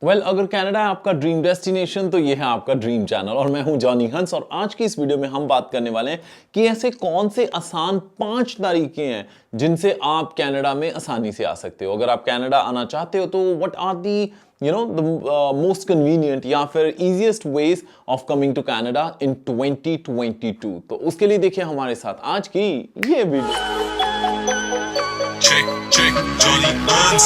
अगर कनाडा है आपका ड्रीम डेस्टिनेशन तो ये है आपका ड्रीम चैनल और मैं हूं जॉनी हंस। और आज की इस वीडियो में हम बात करने वाले हैं कि ऐसे कौन से आसान 5 तरीके हैं जिनसे आप कनाडा में आसानी से आ सकते हो। अगर आप कनाडा आना चाहते हो तो what are the the most convenient या फिर easiest ways of coming to Canada in 2022। तो उसके लिए देखिए हमारे साथ आज की ये video. Check, Johnny Hans.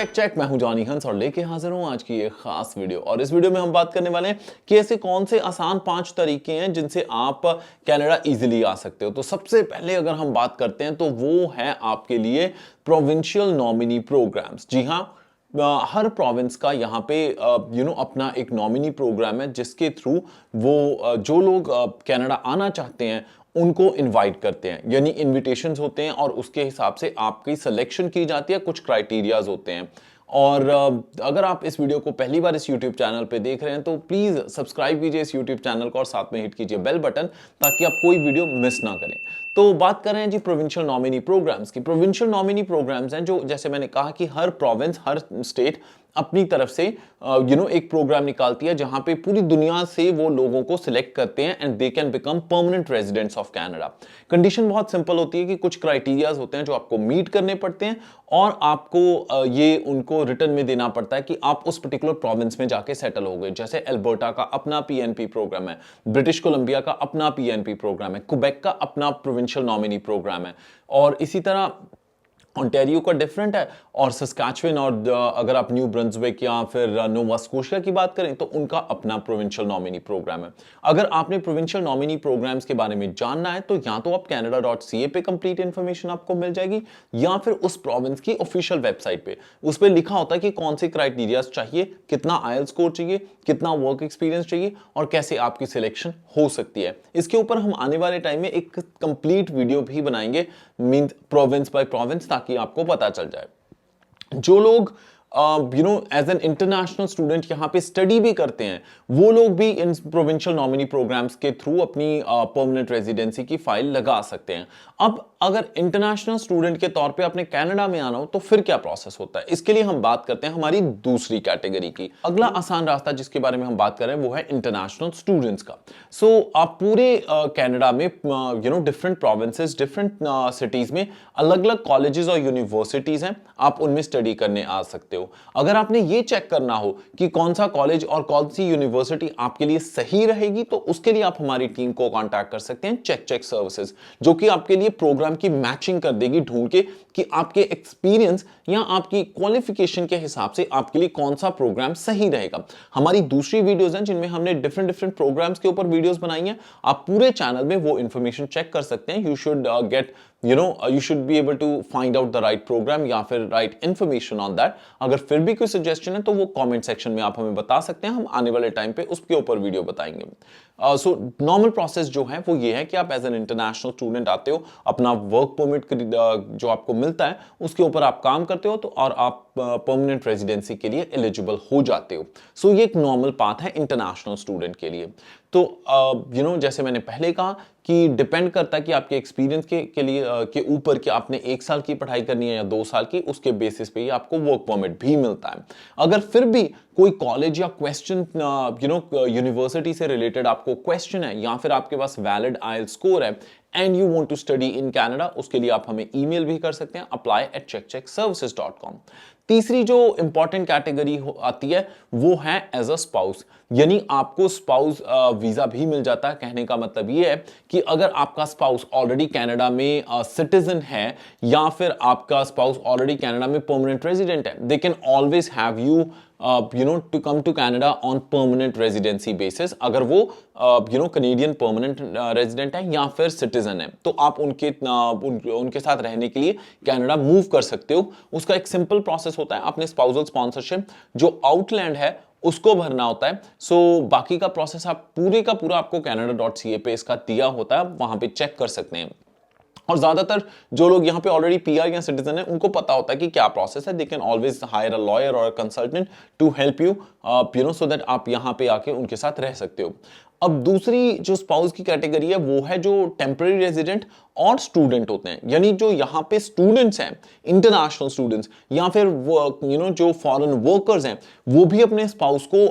Check मैं हूं जॉनी हंस और लेके हाजिर हूं आज की एक खास वीडियो। और इस वीडियो में हम बात करने वाले हैं कि ऐसे कौन से आसान 5 तरीके हैं जिनसे आप कनाडा इजीली आ सकते हो। तो सबसे पहले अगर हम बात करते हैं तो वो है आपके लिए प्रोविंशियल नॉमिनी प्रोग्राम्स। जी हां, हर प्रोविंस का यहाँ पे अपना एक नॉमिनी प्रोग्राम है जिसके थ्रू वो जो लोग कनाडा आना चाहते हैं उनको इनवाइट करते हैं, यानी इनविटेशंस होते हैं और उसके हिसाब से आपकी सिलेक्शन की जाती है। कुछ क्राइटेरियाज होते हैं। और अगर आप इस वीडियो को पहली बार इस YouTube चैनल पे देख रहे हैं तो प्लीज सब्सक्राइब कीजिए इस YouTube चैनल को और साथ में हिट कीजिए बेल बटन ताकि आप कोई वीडियो मिस ना करें। तो बात कर रहे हैं जी प्रोविंशियल नॉमिनी प्रोग्राम्स की। प्रोविंशियल नॉमिनी प्रोग्राम्स हैं जो, जैसे मैंने कहा कि हर प्रोविंस, हर स्टेट अपनी तरफ से एक प्रोग्राम निकालती है जहां पे पूरी दुनिया से वो लोगों को सिलेक्ट करते हैं and they can become permanent residents of Canada. Condition बहुत सिंपल होती है कि कुछ क्राइटेरियाज होते हैं जो आपको मीट करने पड़ते हैं और आपको ये उनको रिटर्न में देना पड़ता है कि आप उस पर्टिकुलर प्रोविंस में जाके सेटल हो गए। जैसे अल्बर्टा का अपना पीएनपी प्रोग्राम है, ब्रिटिश कोलंबिया का अपना पीएनपी प्रोग्राम है, क्वेबेक का अपना प्रोविंशियल नॉमिनी प्रोग्राम है और इसी तरह ओंटारियो का डिफरेंट है और सस्कैचुअन और अगर आप न्यू ब्रंसविक या फिर नोवा स्कोशिया की बात करें तो उनका अपना प्रोविंशियल नॉमिनी प्रोग्राम है। अगर आपने प्रोविंशियल नॉमिनी प्रोग्राम्स के बारे में जानना है तो या तो आप canada.ca पे कंप्लीट इंफॉर्मेशन आपको मिल जाएगी या फिर उस प्रोविंस की ऑफिशियल वेबसाइट पे उस पर लिखा होता है कि कौन से क्राइटेरियाज चाहिए, कितना आईएलटीएस स्कोर चाहिए, कितना वर्क एक्सपीरियंस चाहिए और कैसे आपकी सिलेक्शन हो सकती है। इसके ऊपर हम आने वाले टाइम में एक कंप्लीट वीडियो भी बनाएंगे, मीन प्रोविंस बाय प्रोविंस, ताकि आपको पता चल जाए। जो लोग एज एन इंटरनेशनल स्टूडेंट यहाँ पे स्टडी भी करते हैं वो लोग भी इन प्रोविंशियल नॉमिनी प्रोग्राम्स के थ्रू अपनी परमानेंट रेजिडेंसी की फाइल लगा सकते हैं। अब अगर इंटरनेशनल स्टूडेंट के तौर पे अपने कनाडा में आना हो तो फिर क्या प्रोसेस होता है, इसके लिए हम बात करते हैं हमारी दूसरी कैटेगरी की। अगला आसान रास्ता जिसके बारे में हम बात कर रहे हैं वो है इंटरनेशनल स्टूडेंट्स का। सो आप पूरे कनाडा में डिफरेंट प्रोविंसेस, डिफरेंट सिटीज में अलग अलग कॉलेजेस और यूनिवर्सिटीज हैं, आप उनमें स्टडी करने आ सकते हो। अगर आपने ये चेक करना हो कि कौन सा कॉलेज और कौन सी यूनिवर्सिटी आपके लिए सही रहेगी तो उसके लिए आप हमारी टीम को कांटेक्ट कर सकते हैं, चेक सर्विसेज, जो कि आपके लिए प्रोग्राम की मैचिंग कर देगी ढूंढ के कि आपके एक्सपीरियंस या आपकी क्वालिफिकेशन के हिसाब से आपके लिए कौन सा प्रोग्राम सही रहेगा। हमारी दूसरी वीडियोस हैं जिनमें हमने डिफरेंट प्रोग्राम्स के ऊपर वीडियोस बनाई हैं, आप पूरे चैनल में वो इंफॉर्मेशन चेक कर सकते हैं। You should get you should be able to find out the right program या फिर right information on that। अगर फिर भी कोई सजेशन है तो वो कमेंट सेक्शन में आप हमें बता सकते हैं, हम आने वाले टाइम पे उसके ऊपर वीडियो बताएंगे। सो नॉर्मल प्रोसेस जो है वो ये है कि आप एज एन इंटरनेशनल स्टूडेंट आते हो, अपना वर्क परमिट जो आपको मिलता है उसके ऊपर आप काम करते हो तो और आप परमानेंट रेजिडेंसी के लिए एलिजिबल हो जाते हो। सो ये एक नॉर्मल पाथ है इंटरनेशनल स्टूडेंट के लिए। तो जैसे मैंने पहले कहा कि डिपेंड करता है कि आपके एक्सपीरियंस के लिए के ऊपर कि आपने 1 साल की पढ़ाई करनी है या 2 साल की, उसके बेसिस पे ही आपको वर्क परमिट भी मिलता है। अगर फिर भी कोई कॉलेज या क्वेश्चन यूनिवर्सिटी से रिलेटेड आपको क्वेश्चन है या फिर आपके पास वैलिड आईएलटीएस स्कोर है and you want to study in Canada, उसके लिए आप हमें ईमेल भी कर सकते हैं apply@checkcheckservices.com। तीसरी जो इंपॉर्टेंट कैटेगरी आती है वो है एज अ स्पाउस, यानी आपको स्पाउस वीजा भी मिल जाता है। कहने का मतलब ये है कि अगर आपका स्पाउस ऑलरेडी कनाडा में सिटीजन है या फिर आपका स्पाउस ऑलरेडी कनाडा में परमानेंट रेजिडेंट है, they can always have you to come to Canada on permanent residency basis। अगर वो कनेडियन परमानेंट रेजिडेंट है या फिर सिटीजन है तो आप उनके साथ रहने के लिए कनाडा मूव कर सकते हो। उसका एक सिंपल प्रोसेस होता है, आपने स्पाउसल स्पॉन्सरशिप जो आउटलैंड है उसको भरना होता है। सो बाकी का प्रोसेस आप पूरे का पूरा आपको canada.ca पे इसका दिया होता है, वहां पे चेक कर सकते हैं। और ज्यादातर जो लोग यहाँ पे ऑलरेडी पीआर या सिटीजन है उनको पता होता है कि क्या प्रोसेस है। They can always hire a lawyer और consultant to help you so that आप यहाँ पे आके उनके साथ रह सकते हो। अब दूसरी जो स्पाउस की कैटेगरी है वो है जो टेम्पररी रेजिडेंट और स्टूडेंट होते हैं, यानी जो यहाँ पे स्टूडेंट्स हैं, इंटरनेशनल स्टूडेंट्स या फिर जो फॉरेन वर्कर्स हैं, वो भी अपने स्पाउस को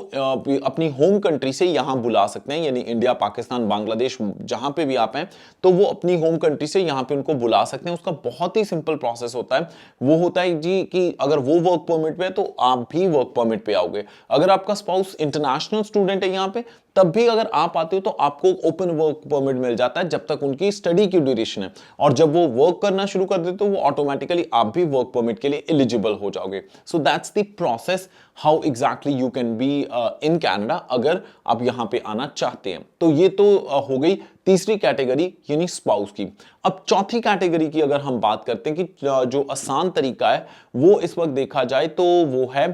अपनी होम कंट्री से यहाँ बुला सकते हैं, यानी इंडिया, पाकिस्तान, बांग्लादेश, जहां पे भी आप हैं, तो वो अपनी होम कंट्री से यहाँ पे उनको बुला सकते हैं। उसका बहुत ही सिंपल प्रोसेस होता है, वो होता है जी कि अगर वो वर्क परमिट पे है तो आप भी वर्क परमिट पे आओगे। अगर आपका स्पाउस इंटरनेशनल स्टूडेंट है यहाँ पे, तब भी अगर आप आते हो तो आपको ओपन वर्क परमिट मिल जाता है जब तक उनकी स्टडी की ड्यूरेशन है, और जब वो वर्क करना शुरू कर देते हो वो ऑटोमेटिकली आप भी वर्क परमिट के लिए एलिजिबल हो जाओगे। So that's the process how exactly you can be in Canada अगर आप यहां पे आना चाहते हैं। तो ये तो हो गई तीसरी कैटेगरी यानी स्पाउस की। अब चौथी कैटेगरी की अगर हम बात करते हैं कि जो आसान तरीका है वो इस वक्त देखा जाए तो वो है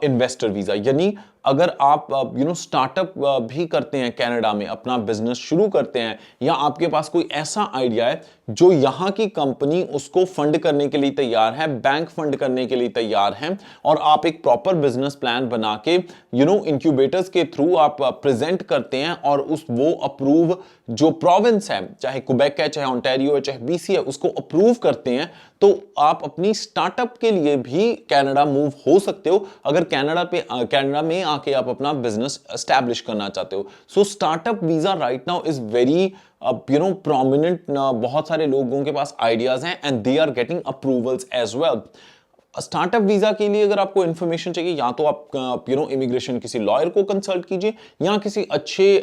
इन्वेस्टर वीजा, यानी अगर आप स्टार्टअप भी करते हैं कनाडा में, अपना बिजनेस शुरू करते हैं, या आपके पास कोई ऐसा आइडिया है जो यहाँ की कंपनी उसको फंड करने के लिए तैयार है, बैंक फंड करने के लिए तैयार है, और आप एक प्रॉपर बिजनेस प्लान बना के इंक्यूबेटर्स के थ्रू आप प्रेजेंट करते हैं, और वो अप्रूव जो प्रोविंस है, चाहे क्वेबेक है, चाहे ओंटारियो है, चाहे बीसी है, उसको अप्रूव करते हैं, तो आप अपनी स्टार्टअप के लिए भी कनाडा मूव हो सकते हो अगर कनाडा में आके आप अपना बिजनेस एस्टैब्लिश करना चाहते हो। So startup visa right now is very prominent. बहुत सारे लोगों के पास आइडियाज हैं and they are getting approvals as well. Startup visa के लिए अगर आपको इंफॉर्मेशन चाहिए, या तो आप इमिग्रेशन किसी लॉयर को कंसल्ट कीजिए, या किसी अच्छे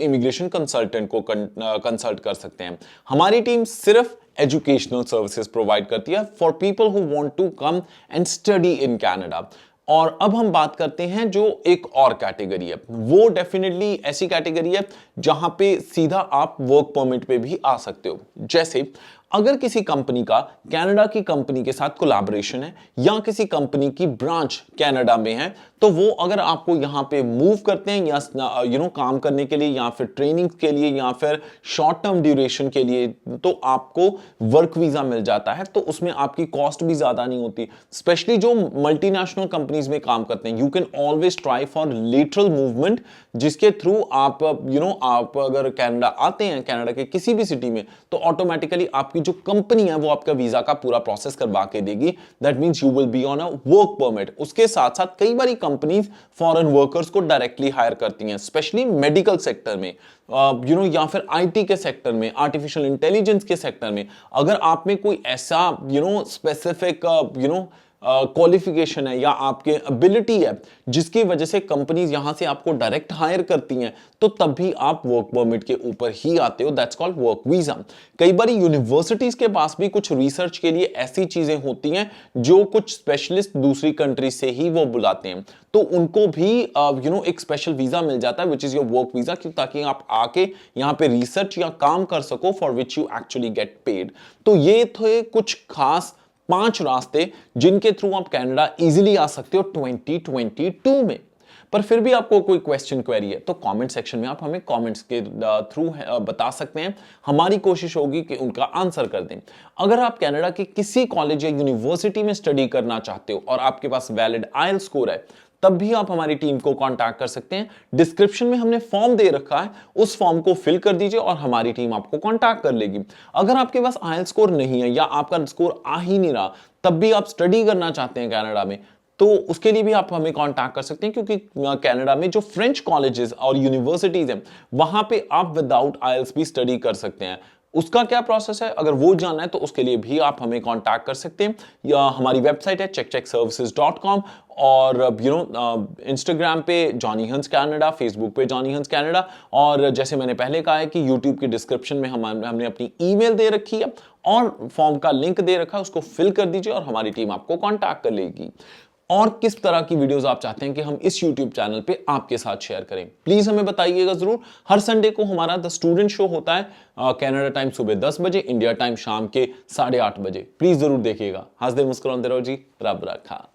इमिग्रेशन कंसल्टेंट को कंसल्ट कर सकते हैं। हमारी टीम सिर्फ एजुकेशनल सर्विसेज प्रोवाइड करती है for people who want to come and study in Canada. और अब हम बात करते हैं जो एक और कैटेगरी है, वो डेफिनेटली ऐसी कैटेगरी है जहां पे सीधा आप वर्क परमिट पे भी आ सकते हो। जैसे अगर किसी कंपनी का कनाडा की कंपनी के साथ कोलैबोरेशन है, या किसी कंपनी की ब्रांच कनाडा में है, तो वो अगर आपको यहां पे मूव करते हैं या काम करने के लिए, या फिर ट्रेनिंग के लिए, या फिर शॉर्ट टर्म ड्यूरेशन के लिए, तो आपको वर्क वीजा मिल जाता है। तो उसमें आपकी कॉस्ट भी ज्यादा नहीं होती, स्पेशली जो मल्टीनेशनल कंपनीज में काम करते हैं। You can always try for lateral movement, जिसके थ्रू आप आप अगर कनाडा आते हैं, कनाडा के किसी भी सिटी में, तो ऑटोमेटिकली आपकी जो कंपनी है वो आपका वीजा का पूरा प्रोसेस करवा के देगी। That means you will be on a work permit. उसके साथ साथ कई बारी कंपनीज फॉरेन वर्कर्स को डायरेक्टली हायर करती हैं, स्पेशली मेडिकल सेक्टर में, या फिर आईटी के सेक्टर में, आर्टिफिशियल इंटेलिजेंस के सेक्टर में। अगर आप में कोई ऐसा स्पेसिफिक क्वालिफिकेशन है या आपके एबिलिटी है जिसकी वजह से कंपनीज यहां से आपको डायरेक्ट हायर करती हैं, तो तब भी आप वर्क परमिट के ऊपर ही आते हो। That's called work visa. कई बार यूनिवर्सिटीज के पास भी कुछ रिसर्च के लिए ऐसी चीजें होती हैं जो कुछ स्पेशलिस्ट दूसरी कंट्री से ही वो बुलाते हैं, तो उनको भी एक स्पेशल वीजा मिल जाता है, which is your work visa, ताकि आप आके यहां पे रिसर्च या काम कर सको for which you actually get paid. तो ये थे कुछ खास 5 रास्ते जिनके थ्रू आप कनाडा इजीली आ सकते हो 2022 में। पर फिर भी आपको कोई क्वेश्चन क्वेरी है तो कमेंट सेक्शन में आप हमें कमेंट्स के थ्रू बता सकते हैं। हमारी कोशिश होगी कि उनका आंसर कर दें। अगर आप कनाडा के किसी कॉलेज या यूनिवर्सिटी में स्टडी करना चाहते हो और आपके पास वैलिड आईएलटीएस स्कोर है, तब भी आप हमारी टीम को कांटेक्ट कर सकते हैं। डिस्क्रिप्शन में हमने फॉर्म दे रखा है, उस फॉर्म को फिल कर दीजिए और हमारी टीम आपको कांटेक्ट कर लेगी। अगर आपके पास आईएलटीएस स्कोर नहीं है या आपका स्कोर आ ही नहीं रहा, तब भी आप स्टडी करना चाहते हैं कनाडा में, तो उसके लिए भी आप हमें कांटेक्ट कर सकते हैं, क्योंकि कनाडा में जो फ्रेंच कॉलेजेस और यूनिवर्सिटीज हैं वहां पे आप विदाउट आईएलटीएस भी स्टडी कर सकते हैं। उसका क्या प्रोसेस है, अगर वो जानना है तो उसके लिए भी आप हमें कांटेक्ट कर सकते हैं। या हमारी वेबसाइट है checkcheckservices.com, और इंस्टाग्राम पे जॉनी हंस कनाडा, फेसबुक पे जॉनी हंस कनाडा, और जैसे मैंने पहले कहा है कि यूट्यूब की डिस्क्रिप्शन में हमने अपनी ईमेल दे रखी है और फॉर्म का लिंक दे रखा है, उसको फिल कर दीजिए और हमारी टीम आपको कांटेक्ट कर लेगी। और किस तरह की वीडियोस आप चाहते हैं कि हम इस YouTube चैनल पे आपके साथ शेयर करें, प्लीज हमें बताइएगा जरूर। हर संडे को हमारा द स्टूडेंट शो होता है, कनाडा टाइम सुबह 10 बजे, इंडिया टाइम शाम के 8:30 बजे। प्लीज जरूर देखिएगा। हंसदे मुस्कुराते रहो जी, रब रखा।